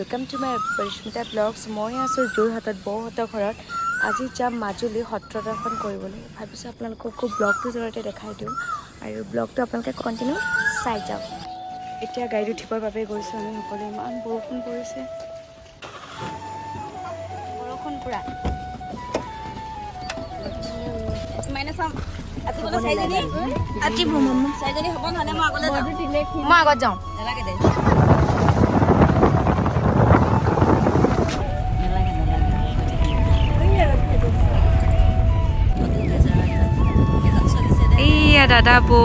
Welcome to my Parishmita blogs. मैं आसो जोरहाटत बौहतर घर। आज जाम माजुली सत्र दर्शन কৰিবলৈ ভাবিছোঁ আপোনালোকক ব্লগটোৰ জৰিয়তে দেখাই দিওঁ আৰু ব্লগটো আপোনালোকে কন্টিনিউ চাই যাওক। এতিয়া গাড়ীত উঠিবৰ বাবে গৈছোঁ আমি সকলোৱে। ইমান বৰষুণ পৰিছে, বৰষুণ পুৰা। মাইনা চাম আজি কোনে চাইজনী আজি ভ্ৰমণ চাইজনী হ'ব নহলে মই আগলৈ যাম। মই আগত যাওঁ। নালাগে দে। এইয়া দাদা বৌ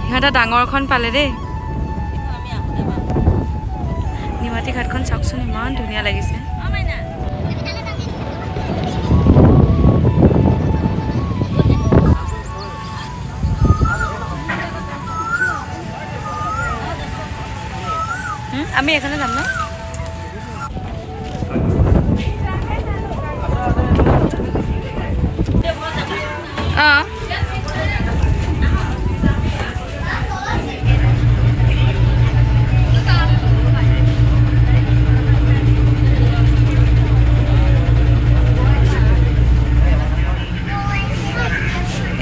ইহঁতে ডাঙৰখন পালে দেই। নিমাতী ঘাটখন চাওকচোন, ইমান ধুনীয়া লাগিছে। আমি এখানে যাম ন?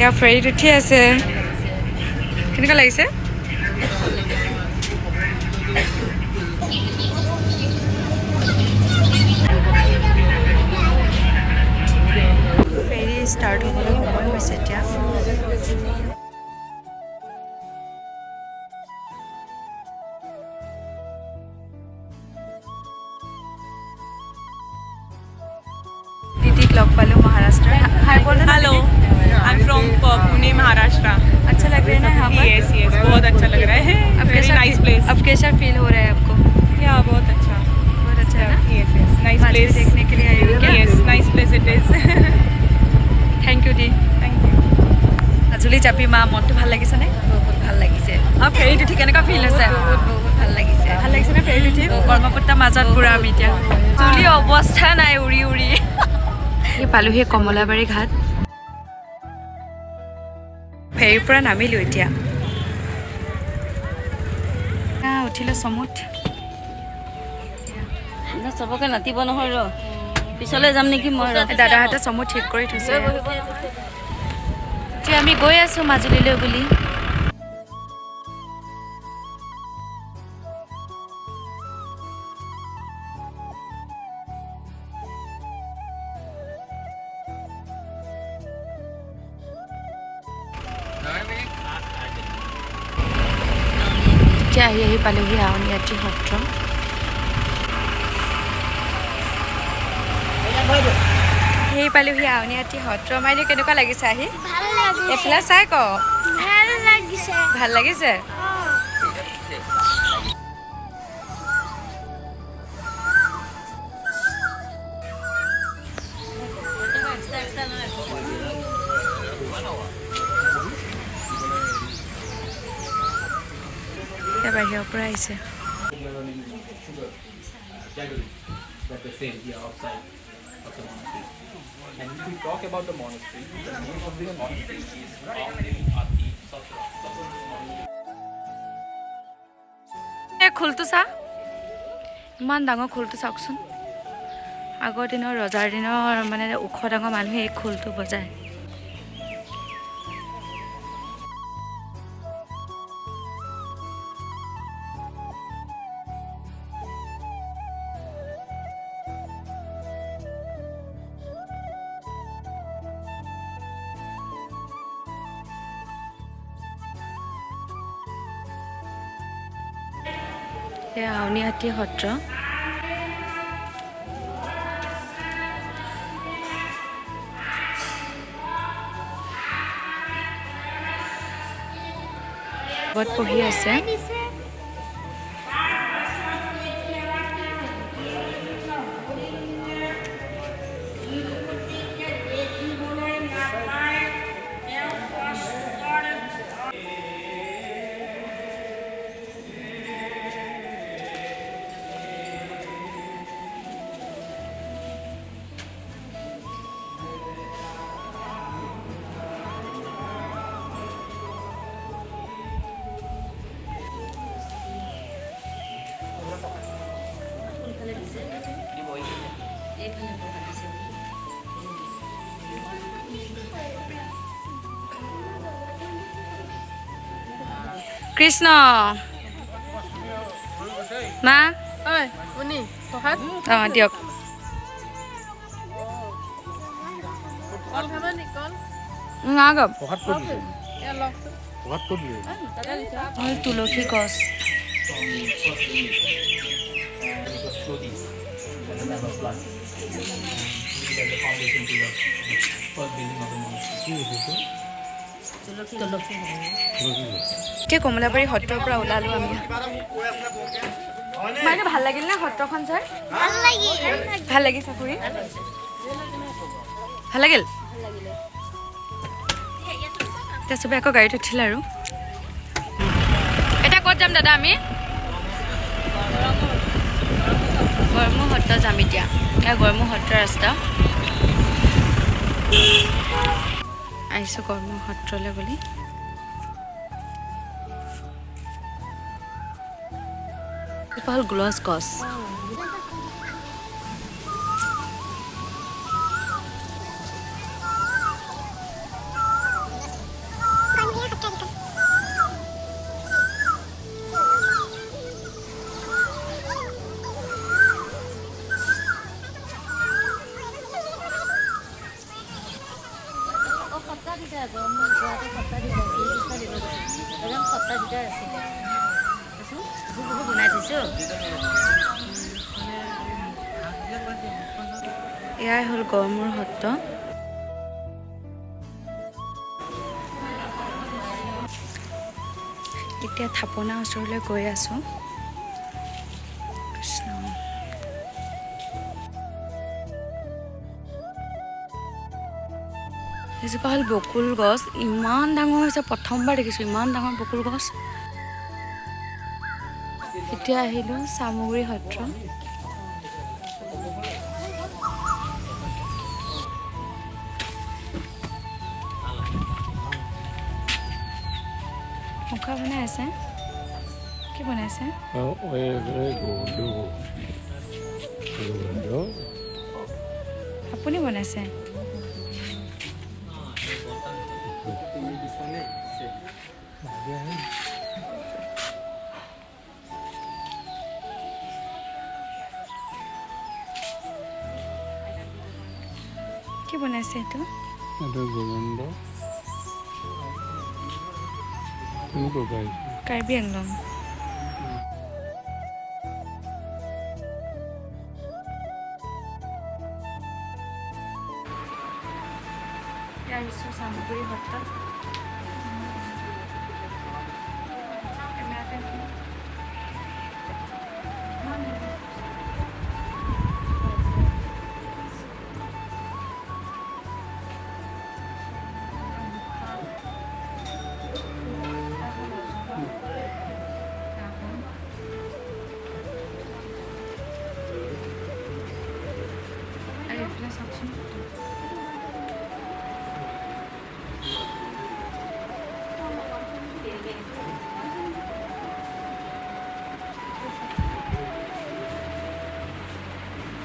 ইয়াৰ ফেৰীত উঠি আছে। কেনেকুৱা লাগিছে? ফেৰী ষ্টাৰ্ট হ'বলৈ সময় হৈছে এতিয়া। दीदी लग पालो महाराष्ट्र। हाय बोलो। Hello, I am from Pune Maharashtra. अच्छा लग रहा है ना यहाँ पर? यस यस, बहुत अच्छा लग रहा है। अब कैसा नाइस प्लेस। अब कैसा फील हो रहा है आपको? या बहुत अच्छा है ना? यस यस, नाइस प्लेस देखने के लिए आई हो क्या? Yes, nice place it is. Thank you the. Thank you. Majuli যাবি মা, মনটো ভাল লাগিছেনে? বহুত ভাল লাগিছে। আৰু ফেৰীত উঠি কেনেকুৱা ফিল হৈছে? বহুত ভাল লাগিছে। ভাল লাগিছেনে ফেৰীত উঠি? ব্ৰহ্মপুত্ৰৰ মাজত পুৰা আমি এতিয়া। চুলি অৱস্থা নাই উৰি উৰি। এই পালোহি কমলাবাৰী ঘাট। ফেৰীৰ পৰা নামিলোঁ এতিয়া। উঠিলে চমুত। চবকে নাতিব নহয় ৰ, পিছলৈ যাম নেকি মই। দাদাহঁতে চমু ঠিক কৰি থৈছে। এতিয়া আমি গৈ আছোঁ মাজুলীলৈ বুলি। এতিয়া আহি পালোহি আউনীআটী সত্ৰ। সেই পালোহি আউনীআটী সত্ৰ। মাইনে কেনেকুৱা লাগিছে আহি? এইফালে চাই ক। ভাল লাগিছে। বাহিৰৰ পৰা আহিছে। That the same here outside of the monastery. And if we talk about the monastery, the name of the monastery is Ati Satra. খোলটো চা, ইমান ডাঙৰ খোলটো চাওকচোন। আগৰ দিনৰ ৰজাৰ দিনৰ মানে ওখ ডাঙৰ মানুহে এই খোলটো বজায়। এয়া আউনীআটী সত্ৰ। আগত পঢ়ি আছে। কৃষ্ণ মা Oi, Uni, Tohat. দিয়ক Kol khaba ni kol. না গম What could you? Ya lok. What could you? তুলসী গছ And it was slowly when the time of flood. It was the foundation to the first building of the monastery. এতিয়া কমলাবাৰী সত্ৰৰ পৰা ওলালোঁ আমি বাইদেউ ভাল লাগিল নে সত্ৰখন চাই ভাল লাগিছে ফুৰি ভাল লাগিল এতিয়া চবে আকৌ গাড়ীত উঠিলে আৰু এতিয়া ক'ত যাম দাদা আমি গড়মূৰ সত্ৰ যাম এতিয়া এয়া গড়মূৰ সত্ৰ ৰাস্তা আহিছোঁ গড়মূৰ সত্ৰলৈ বুলি হ'ল গ্লছ গছ এয়াই হ'ল গড়মূৰ সত্ৰ এতিয়া থাপনা ওচৰলৈ গৈ আছোঁ কৃষ্ণ এজোপা হ'ল বকুল গছ ইমান ডাঙৰ হৈছে প্ৰথমবাৰ দেখিছোঁ ইমান ডাঙৰ বকুল গছ এতিয়া আহিলোঁ চামগুৰি সত্ৰ মুখা বনাই আছে কি বনাইছে আপুনি বনাইছে কি বনাইছে এইটো কাৰ্বি আংলং আহিছোঁ চামগুৰি সত্ৰত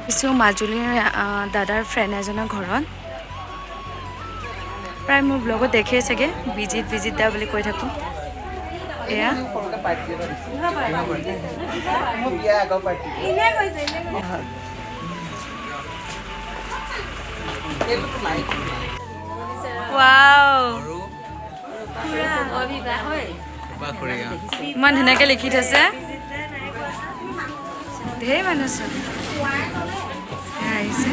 কিছু মাজুলীৰ দাদাৰ ফ্ৰেণ্ড এজনৰ ঘৰত প্ৰায় মোৰ ব্লগত দেখেই চাগে বিজিত দা বুলি কৈ থাকোঁ এয়া ইমান ধুনীয়াকৈ লিখি থৈছে ঢেৰ মানুহ চোন আহিছে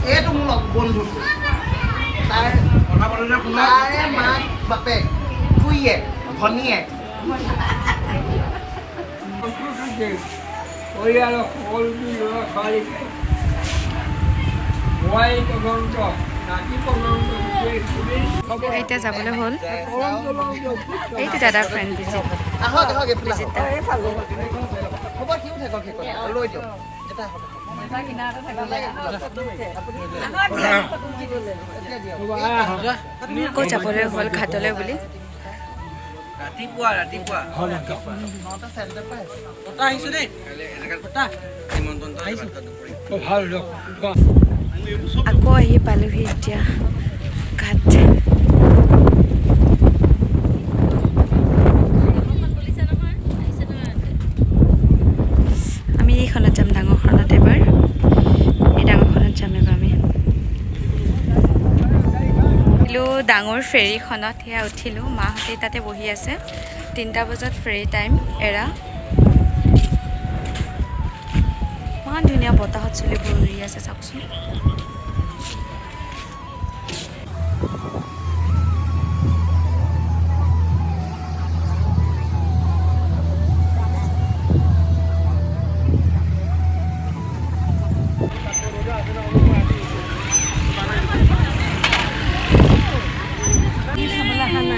এইটো মোৰ বন্ধু তাৰে মাক বাপেক খুৰীয়েক ভনীয়েক পৰিয়ালৰ সকলো ল'ৰা ছোৱালীক মই তদন্ত এতিয়া যাবলৈ হ'ল এইটো দাদাৰ ফ্ৰেণ্ড ভিজিট আহক আহক এইফালে হ'ব কিয় থাকক সেইকণ লৈ দিয়ক এটা হ'ব আকৌ যাবলৈ হ'ল ঘাটলৈ বুলি ৰাতিপুৱা আহিছো দেই আকৌ আহি পালোহি এতিয়া ঘাট আমি এইখনত যাম ডাঙৰখনত এবাৰ এই ডাঙৰখনত যাম এবাৰ আমি ডাঙৰ ফেৰীখনত সেয়া উঠিলোঁ মাহঁতে তাতে বহি আছে 3টা বজাত ফেৰী টাইম এৰা ইমান ধুনীয়া বতাহত চুলিবোৰ উৰি আছে চাওকচোন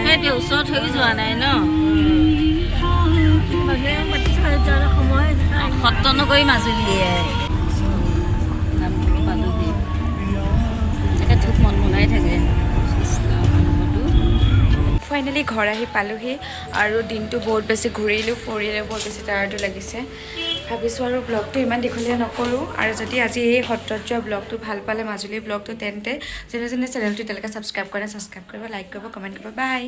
সেইটো ওচৰত হৈ যোৱা নাই ন সত্ৰ নগৰী মাজুলীয়ে নামটো পালোহি তাকে ধূপ মনমনাই থাকে ফাইনেলি ঘৰ আহি পালোহি আৰু দিনটো বহুত বেছি ঘূৰিলোঁ ফুৰিলোঁ বহুত বেছি টায়াৰ্ডো লাগিছে ভাবিছোঁ আৰু ব্লগটো ইমান দীঘলীয়া নকৰোঁ আৰু যদি আজি এই সত্ৰত যোৱা ব্লগটো ভাল পালে মাজুলীৰ ব্লগটো তেন্তে যোনে যোনে চেনেলটো এতিয়ালৈকে ছাবস্ক্ৰাইব কৰিব লাইক কৰিব কমেণ্ট কৰিব বাই